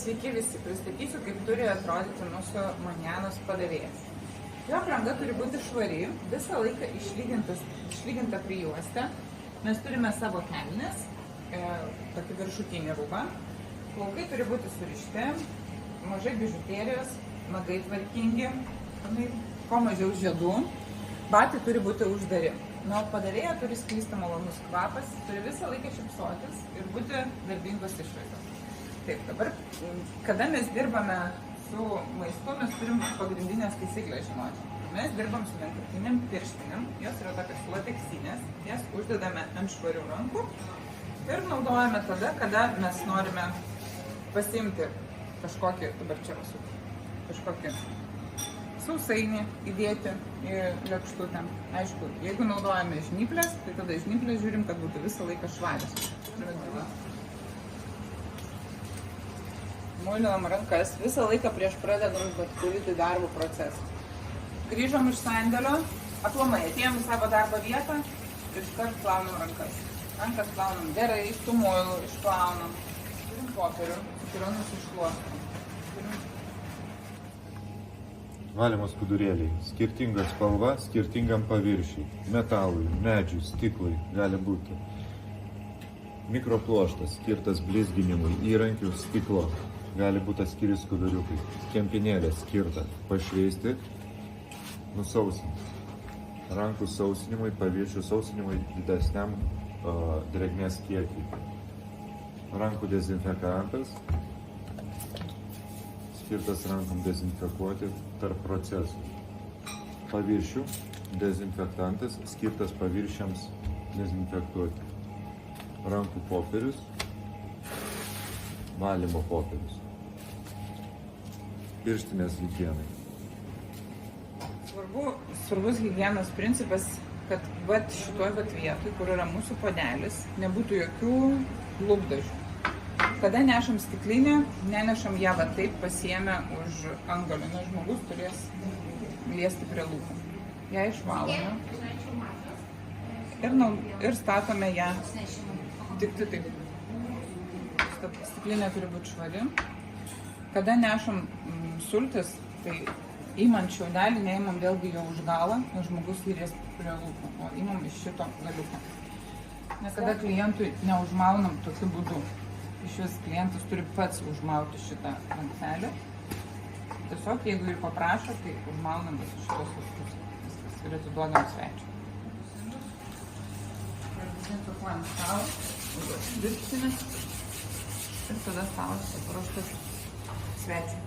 Sveiki visi, pristatysiu, kaip turi atrodyti mūsų manjanos padavėjas. Jo apranga turi būti švari, visą laiką išlyginta prijuostė. Mes turime savo kelnes, tokį viršutinį rūbą. Plaukai turi būti surišti, mažai bižuterijos, nagai tvarkingi, kuo mažiau žiedų. Batai turi būti uždari. Nuo padavėjo turi sklisti malonus kvapas, turi visą laiką šypsotis ir būti darbingos išvaizdos. Taip, dabar, kada mes dirbame su maistu, mes turim pagrindinės taisyklės žinoti. Mes dirbam su vienkartinėm pirštinėm, jos yra tokios lateksinės, jas uždedame ant švarių rankų ir naudojame tada, kada mes norime pasiimti kažkokį, dabar čia kažkokį sausainį įdėti į lėkštutę. Aišku, jeigu naudojame žnyplės, tai tada žnyplės žiūrim, kad būtų visą laiką švarios. Muilinam rankas visą laiką prieš pradedant bet kurį darbo procesą. Grįžom iš sandėlio, aplamai atėjom į savo darbo vietą ir iškart plaunam rankas. Rankas plaunam gerai, su muilu išplaunam. Turim popierių, su kuriuo nusišluostam. Valymo skudurėliai. Skirtinga spalva, skirtingam paviršiui. Metalui, medžiui, stiklui gali būti. Mikropluoštas, skirtas blizginimui, įrankių, stiklo. Gali būti atskiri skuduriukai. Kempinėlė skirta pašveisti, nusausinti. Rankų sausinimui, paviršių sausinimui didesniam drėgmės kiekiui. Rankų dezinfekantas. Skirtas rankom dezinfekuoti tarp procesų. Paviršių dezinfektantas skirtas paviršiams dezinfekuoti. Rankų popierius, valymo popierius. Pirštinės higienai. Svarbus higienos principas, kad šitoj vietoj, kur yra mūsų puodelis, nebūtų jokių lūpdažių. Kada nešam stiklinę, nenešam ją taip pasiėmę už antgalio, nes žmogus turės liesti prie lūpų. Ją išvalome ir statome ją tik taip. Stiklinė turi būti švari. Kada nešam sultis, tai įmant šiaudelį, neįmam vėlgi jo už galą, nes žmogus lies prie lūpų, o įmam iš šito galiuko. Niekada klientui neužmaunam tokiu būdu. Iš vis klientas turi pats užmauti šitą rankselę. Tiesiog, jeigu ir paprašo, tai užmaunam visus šitos sultus. Viskas ir atiduodam svečiui. Dezinfekuojam stalą, dirbtinės ir tada stalas paruoštas svečiui.